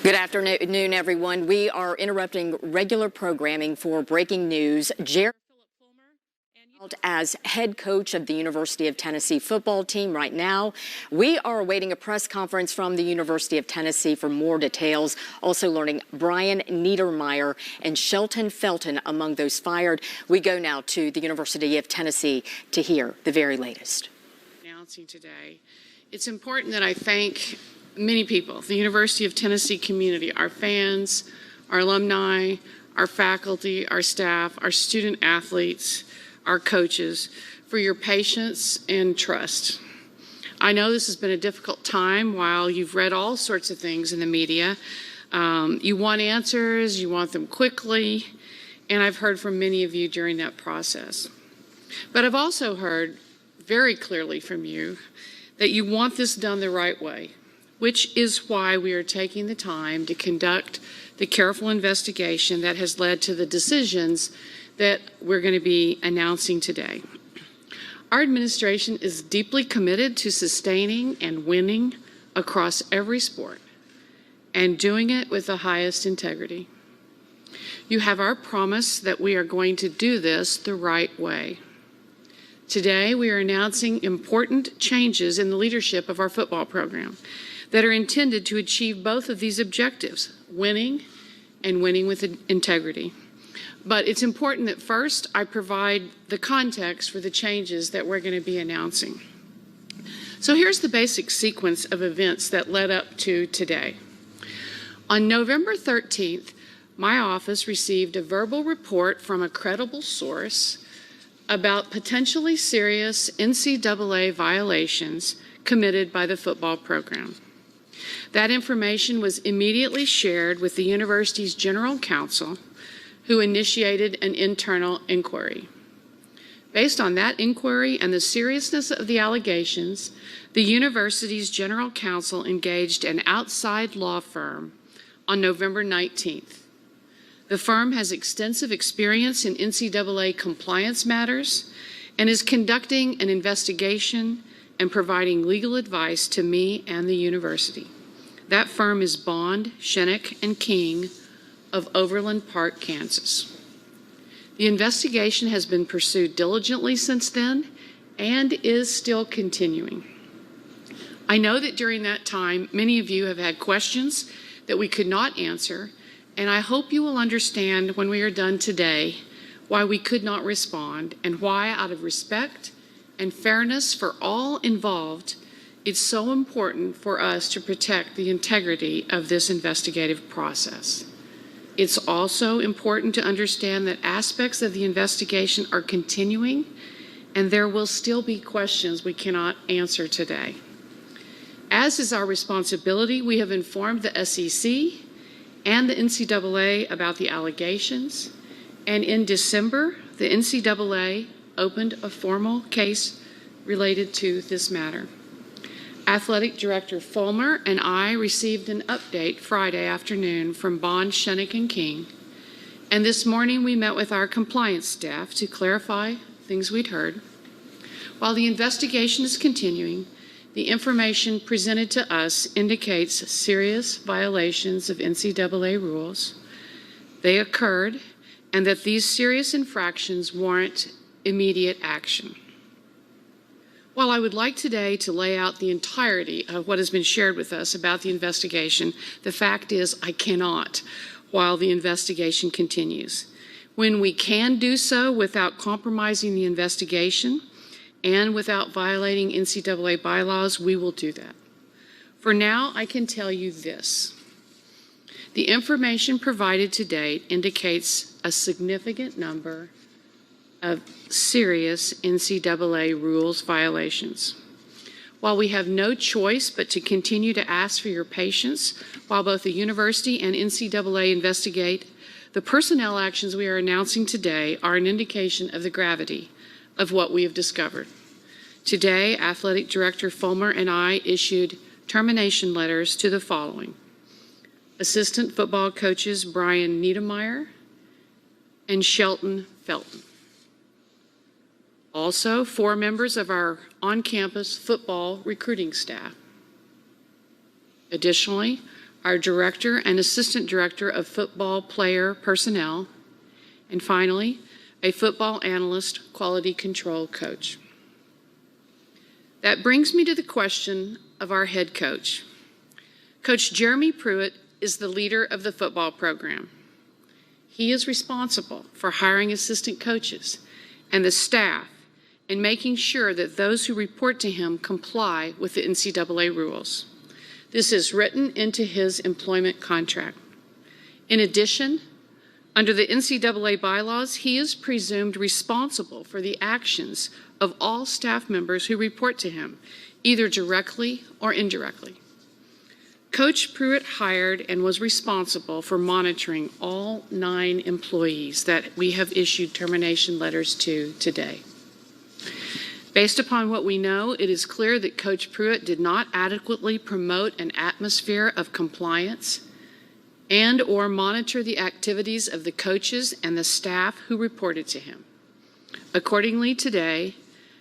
Good afternoon, everyone. We are interrupting regular programming for breaking news. As head coach of the University of Tennessee football team right now. We are awaiting a press conference from the University of Tennessee for more details. Also learning Brian Niedermeyer and Shelton Felton among those fired. We go now to the University of Tennessee to hear the very latest. Announcing today, it's important that I thank many people, the University of Tennessee community, our fans, our alumni, our faculty, our staff, our student athletes, our coaches, for your patience and trust. I know this has been a difficult time while you've read all sorts of things in the media. You want answers, you want them quickly, and I've heard from many of you during that process. But I've also heard very clearly from you that you want this done the right way, which is why we are taking the time to conduct the careful investigation that has led to the decisions that we're going to be announcing today. Our administration is deeply committed to sustaining and winning across every sport and doing it with the highest integrity. You have our promise that we are going to do this the right way. Today, we are announcing important changes in the leadership of our football program that are intended to achieve both of these objectives, winning and winning with integrity. But it's important that first I provide the context for the changes that we're going to be announcing. So here's the basic sequence of events that led up to today. On November 13th, my office received a verbal report from a credible source about potentially serious NCAA violations committed by the football program. That information was immediately shared with the university's general counsel, who initiated an internal inquiry. Based on that inquiry and the seriousness of the allegations, the university's general counsel engaged an outside law firm on November 19th. The firm has extensive experience in NCAA compliance matters and is conducting an investigation and providing legal advice to me and the university. That firm is Bond, Shinnick & King of Overland Park, Kansas. The investigation has been pursued diligently since then and is still continuing. I know that during that time, many of you have had questions that we could not answer, and I hope you will understand when we are done today why we could not respond and why, out of respect and fairness for all involved, it's so important for us to protect the integrity of this investigative process. It's also important to understand that aspects of the investigation are continuing, and there will still be questions we cannot answer today. As is our responsibility, we have informed the SEC and the NCAA about the allegations, and in December, the NCAA opened a formal case related to this matter. Athletic Director Fulmer and I received an update Friday afternoon from Bond, Shinnick & King, and this morning we met with our compliance staff to clarify things we'd heard. While the investigation is continuing, the information presented to us indicates serious violations of NCAA rules. They occurred, and that these serious infractions warrant immediate action. While I would like today to lay out the entirety of what has been shared with us about the investigation, the fact is I cannot while the investigation continues. When we can do so without compromising the investigation and without violating NCAA bylaws, we will do that. For now, I can tell you this. The information provided to date indicates a significant number of serious NCAA rules violations. While we have no choice but to continue to ask for your patience while both the university and NCAA investigate, the personnel actions we are announcing today are an indication of the gravity of what we have discovered. Today, Athletic Director Fulmer and I issued termination letters to the following: Assistant football coaches Brian Niedermeyer and Shelton Felton. Also, 4 members of our on-campus football recruiting staff. Additionally, our Director and Assistant Director of Football Player Personnel, and finally, a football analyst quality control coach. That brings me to the question of our head coach. Coach Jeremy Pruitt is the leader of the football program. He is responsible for hiring assistant coaches and the staff and making sure that those who report to him comply with the NCAA rules. This is written into his employment contract. In addition, under the NCAA bylaws, he is presumed responsible for the actions of all staff members who report to him, either directly or indirectly. Coach Pruitt hired and was responsible for monitoring all 9 employees that we have issued termination letters to today. Based upon what we know, it is clear that Coach Pruitt did not adequately promote an atmosphere of compliance and/or monitor the activities of the coaches and the staff who reported to him. Accordingly, today,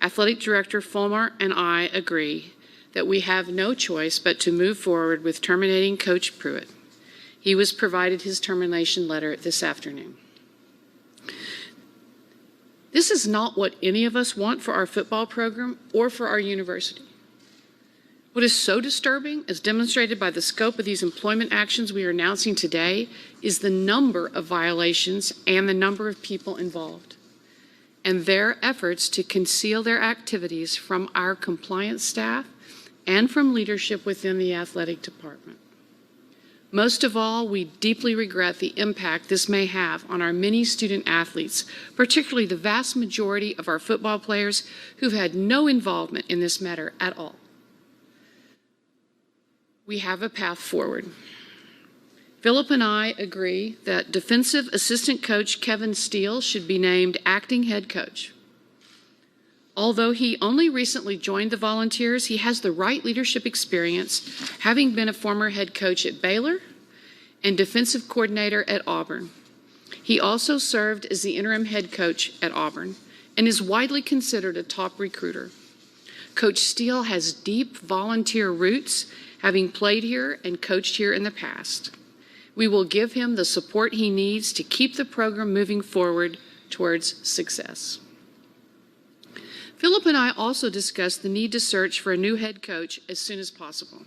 Athletic Director Fulmer and I agree that we have no choice but to move forward with terminating Coach Pruitt. He was provided his termination letter this afternoon. This is not what any of us want for our football program or for our university. What is so disturbing, as demonstrated by the scope of these employment actions we are announcing today, is the number of violations and the number of people involved, and their efforts to conceal their activities from our compliance staff and from leadership within the athletic department. Most of all, we deeply regret the impact this may have on our many student athletes, particularly the vast majority of our football players who've had no involvement in this matter at all. We have a path forward. Philip and I agree that defensive assistant coach Kevin Steele should be named acting head coach. Although he only recently joined the Volunteers, he has the right leadership experience, having been a former head coach at Baylor and defensive coordinator at Auburn. He also served as the interim head coach at Auburn and is widely considered a top recruiter. Coach Steele has deep volunteer roots, having played here and coached here in the past. We will give him the support he needs to keep the program moving forward towards success. Philip and I also discussed the need to search for a new head coach as soon as possible.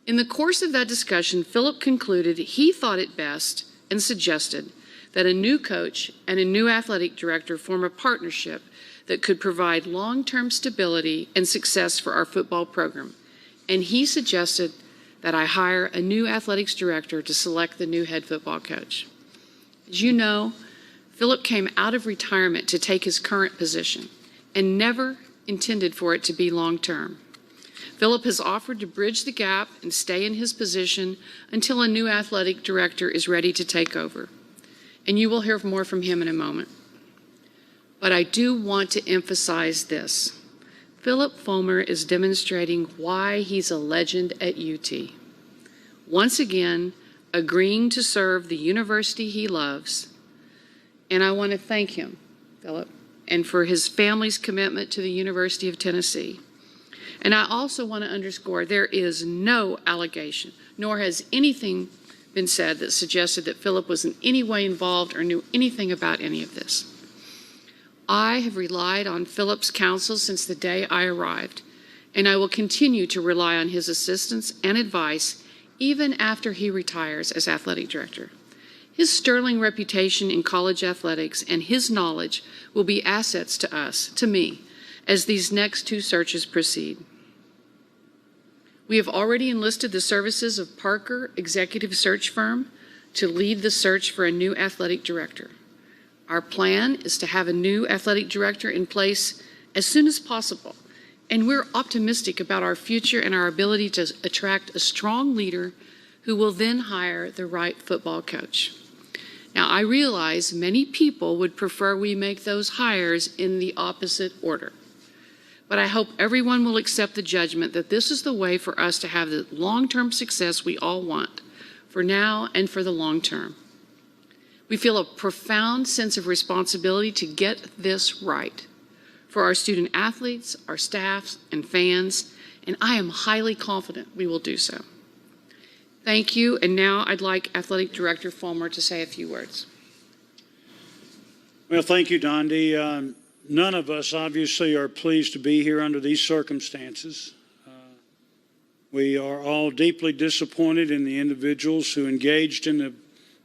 In the course of that discussion, Philip concluded he thought it best and suggested that a new coach and a new athletic director form a partnership that could provide long-term stability and success for our football program. And he suggested that I hire a new athletics director to select the new head football coach. As you know, Philip came out of retirement to take his current position and never intended for it to be long-term. Philip has offered to bridge the gap and stay in his position until a new athletic director is ready to take over. And you will hear more from him in a moment. But I do want to emphasize this. Philip Fulmer is demonstrating why he's a legend at UT. Once again, agreeing to serve the university he loves. And I want to thank him, Philip, and for his family's commitment to the University of Tennessee. And I also want to underscore there is no allegation, nor has anything been said that suggested that Philip was in any way involved or knew anything about any of this. I have relied on Philip's counsel since the day I arrived, and I will continue to rely on his assistance and advice even after he retires as athletic director. His sterling reputation in college athletics and his knowledge will be assets to us, to me, as these next 2 searches proceed. We have already enlisted the services of Parker Executive Search Firm to lead the search for a new athletic director. Our plan is to have a new athletic director in place as soon as possible, and we're optimistic about our future and our ability to attract a strong leader who will then hire the right football coach. Now, I realize many people would prefer we make those hires in the opposite order, but I hope everyone will accept the judgment that this is the way for us to have the long-term success we all want, for now and for the long term. We feel a profound sense of responsibility to get this right for our student athletes, our staffs, and fans, and I am highly confident we will do so. Thank you. And now I'd like Athletic Director Fulmer to say a few words. Well, thank you, Dondi. None of us obviously are pleased to be here under these circumstances. We are all deeply disappointed in the individuals who engaged in the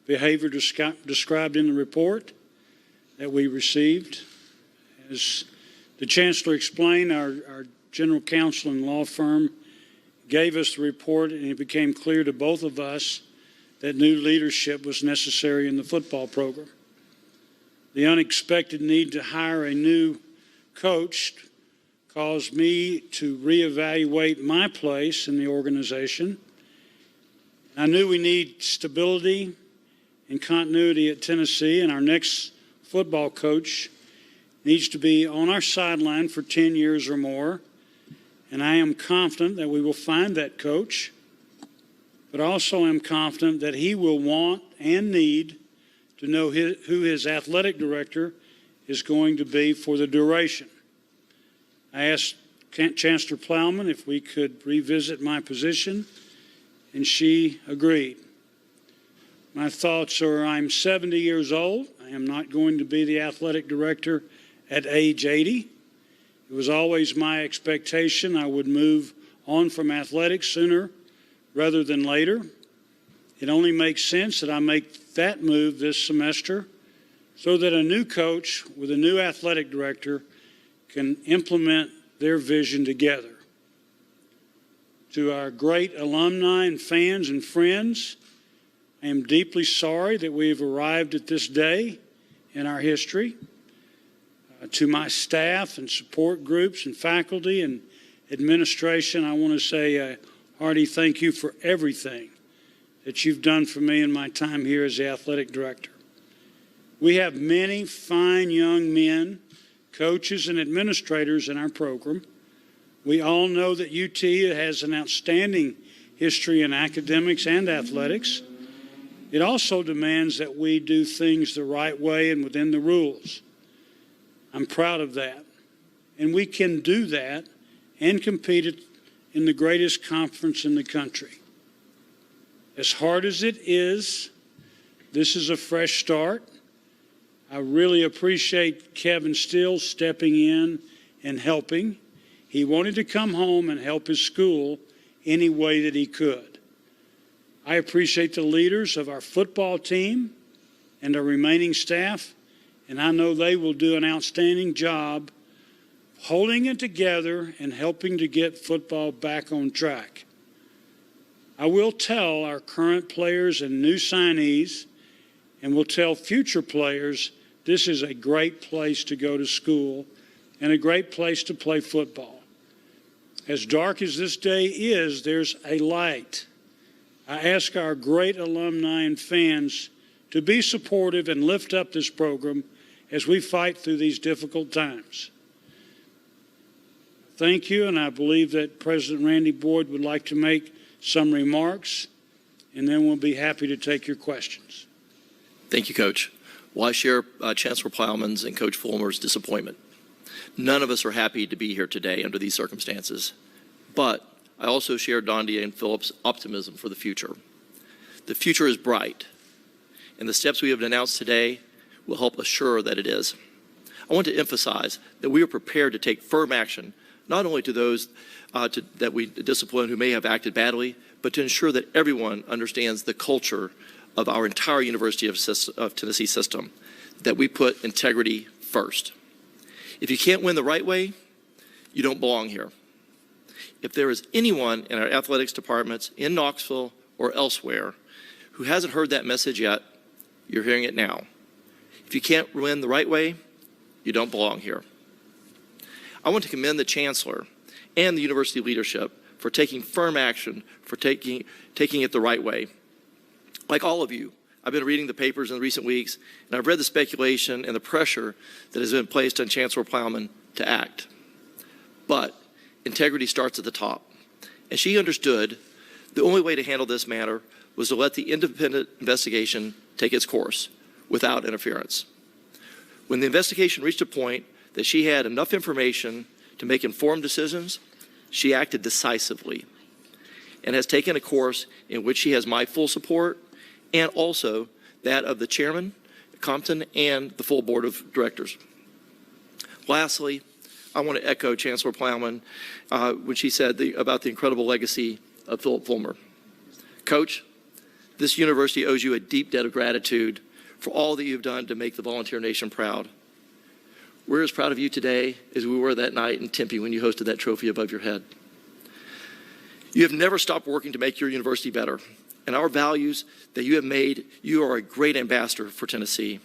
behavior described in the report that we received. As the Chancellor explained, our general counsel and law firm gave us the report, and it became clear to both of us that new leadership was necessary in the football program. The unexpected need to hire a new coach caused me to reevaluate my place in the organization. I knew we need stability and continuity at Tennessee, and our next football coach needs to be on our sideline for 10 years or more. And I am confident that we will find that coach, but also am confident that he will want and need to know who his athletic director is going to be for the duration. I asked Chancellor Plowman if we could revisit my position, and she agreed. My thoughts are I'm 70 years old. I am not going to be the athletic director at age 80. It was always my expectation I would move on from athletics sooner rather than later. It only makes sense that I make that move this semester so that a new coach with a new athletic director can implement their vision together. To our great alumni and fans and friends, I am deeply sorry that we have arrived at this day in our history. To my staff and support groups and faculty and administration, I want to say a hearty thank you for everything that you've done for me in my time here as the athletic director. We have many fine young men, coaches, and administrators in our program. We all know that UT has an outstanding history in academics and athletics. It also demands that we do things the right way and within the rules. I'm proud of that. And we can do that and compete in the greatest conference in the country. As hard as it is, this is a fresh start. I really appreciate Kevin Steele stepping in and helping. He wanted to come home and help his school any way that he could. I appreciate the leaders of our football team and our remaining staff, and I know they will do an outstanding job holding it together and helping to get football back on track. I will tell our current players and new signees, and will tell future players, this is a great place to go to school and a great place to play football. As dark as this day is, there's a light. I ask our great alumni and fans to be supportive and lift up this program as we fight through these difficult times. Thank you, and I believe that President Randy Boyd would like to make some remarks, and then we'll be happy to take your questions. Thank you, Coach. Well, I share Chancellor Plowman's and Coach Fulmer's disappointment. None of us are happy to be here today under these circumstances, but I also share Dondi and Philip's optimism for the future. The future is bright, and the steps we have announced today will help assure that it is. I want to emphasize that we are prepared to take firm action, not only to those that we discipline who may have acted badly, but to ensure that everyone understands the culture of our entire University of Tennessee system, that we put integrity first. If you can't win the right way, you don't belong here. If there is anyone in our athletics departments in Knoxville or elsewhere who hasn't heard that message yet, you're hearing it now. If you can't win the right way, you don't belong here. I want to commend the Chancellor and the university leadership for taking firm action, for taking it the right way. Like all of you, I've been reading the papers in recent weeks, and I've read the speculation and the pressure that has been placed on Chancellor Plowman to act. But integrity starts at the top, and she understood the only way to handle this matter was to let the independent investigation take its course without interference. When the investigation reached a point that she had enough information to make informed decisions, she acted decisively. and has taken a course in which she has my full support and also that of the chairman, Compton, and the full board of directors. Lastly, I want to echo Chancellor Plowman when she said about the incredible legacy of Philip Fulmer. Coach, this university owes you a deep debt of gratitude for all that you've done to make the Volunteer Nation proud. We're as proud of you today as we were that night in Tempe when you hosted that trophy above your head. You have never stopped working to make your university better, and our values that you have made, you are a great ambassador for Tennessee.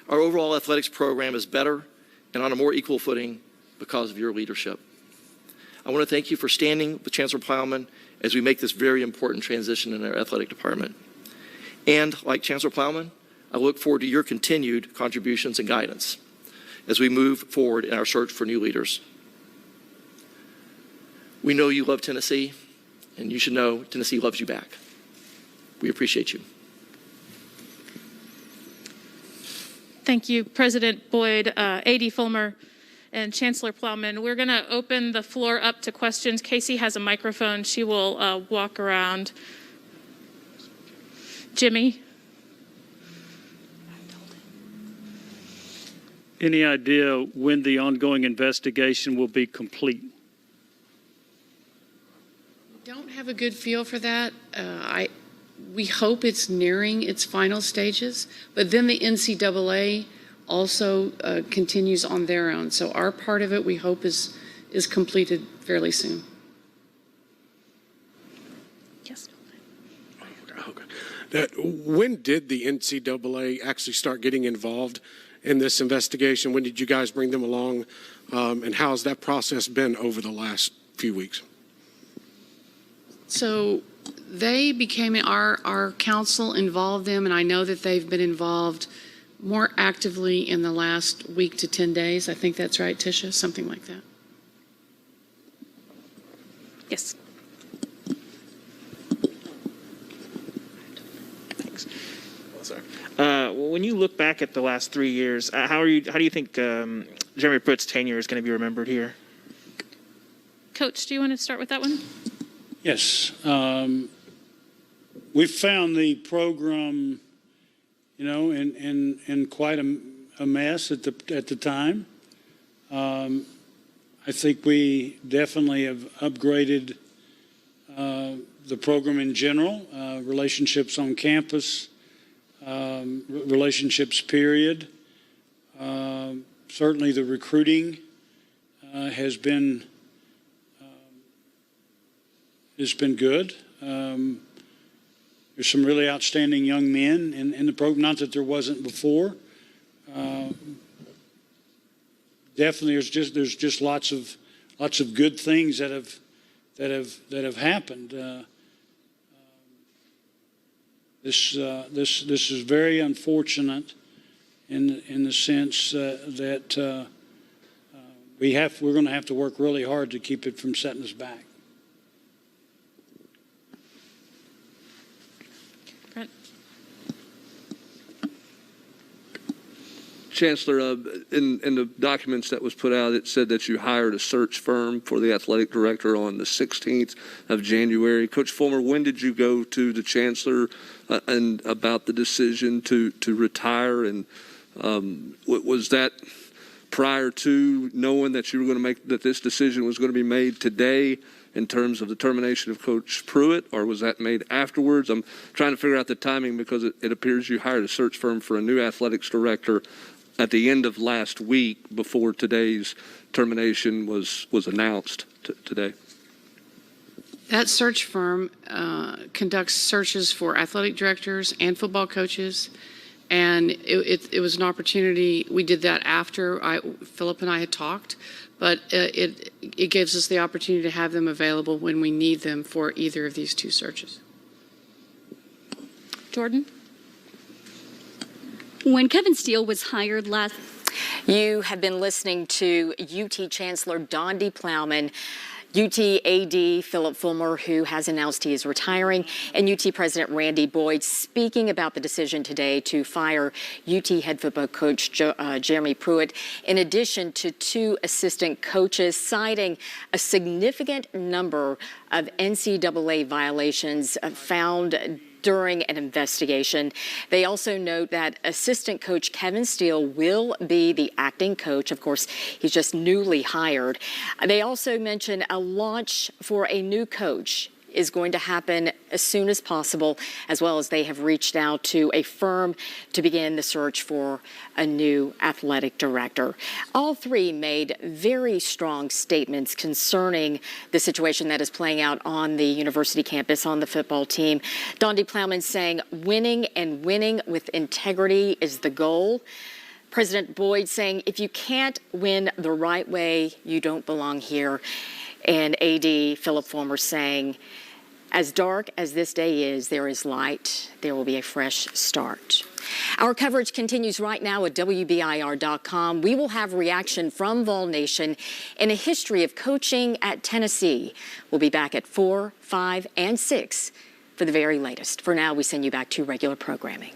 Our overall athletics program is better and on a more equal footing because of your leadership. I want to thank you for standing with Chancellor Plowman as we make this very important transition in our athletic department. And like Chancellor Plowman, I look forward to your continued contributions and guidance as we move forward in our search for new leaders. We know you love Tennessee, and you should know Tennessee loves you back. We appreciate you. Thank you, President Boyd, AD Fulmer, and Chancellor Plowman. We're going to open the floor up to questions. Casey has a microphone. She will walk around. Jimmy? Any idea when the ongoing investigation will be complete? Don't have a good feel for that. We hope it's nearing its final stages, but then the NCAA also continues on their own. So our part of it, we hope, is completed fairly soon. Yes. Okay. When did the NCAA actually start getting involved in this investigation? When did you guys bring them along? And how's that process been over the last few weeks? So they became our council, involved them, and I know that they've been involved more actively in the last week to 10 days. I think that's right, Tisha, something like that. Yes. Thanks. Sorry. When you look back at the last 3 years, how do you think Jeremy Pruitt's tenure is going to be remembered here? Coach, do you want to start with that one? Yes. We found the program, in quite a mess at the time. I think we definitely have upgraded the program in general, relationships on campus, relationships period. Certainly the recruiting has been good. There's some really outstanding young men in the program. Not that there wasn't before. Definitely, there's just lots of good things that have happened. This is very unfortunate in the sense that we're going to have to work really hard to keep it from setting us back. Chancellor, in the documents that was put out, it said that you hired a search firm for the athletic director on the 16th of January. Coach Fulmer, when did you go to the Chancellor and about the decision to retire? And was that prior to knowing that you were going to that this decision was going to be made today in terms of the termination of Coach Pruitt, or was that made afterwards? I'm trying to figure out the timing because it appears you hired a search firm for a new athletics director at the end of last week before today's termination was announced today. That search firm conducts searches for athletic directors and football coaches, and it was an opportunity. We did that after Philip and I had talked, but it gives us the opportunity to have them available when we need them for either of these two searches. Jordan? When Kevin Steele was hired last... You have been listening to UT Chancellor Dondi Plowman. UT AD Philip Fulmer, who has announced he is retiring, and UT President Randy Boyd speaking about the decision today to fire UT head football coach Jeremy Pruitt, in addition to 2 assistant coaches, citing a significant number of NCAA violations found during an investigation. They also note that assistant coach Kevin Steele will be the acting coach. Of course, he's just newly hired. They also mention a launch for a new coach is going to happen as soon as possible, as well as they have reached out to a firm to begin the search for a new athletic director. All 3 made very strong statements concerning the situation that is playing out on the university campus, on the football team. Dondi Plowman saying winning and winning with integrity is the goal. President Boyd saying if you can't win the right way, you don't belong here. And AD Philip Fulmer saying, as dark as this day is, there is light. There will be a fresh start. Our coverage continues right now at WBIR.com. We will have reaction from Vol Nation and a history of coaching at Tennessee. We'll be back at 4, 5, and 6 for the very latest. For now, we send you back to regular programming.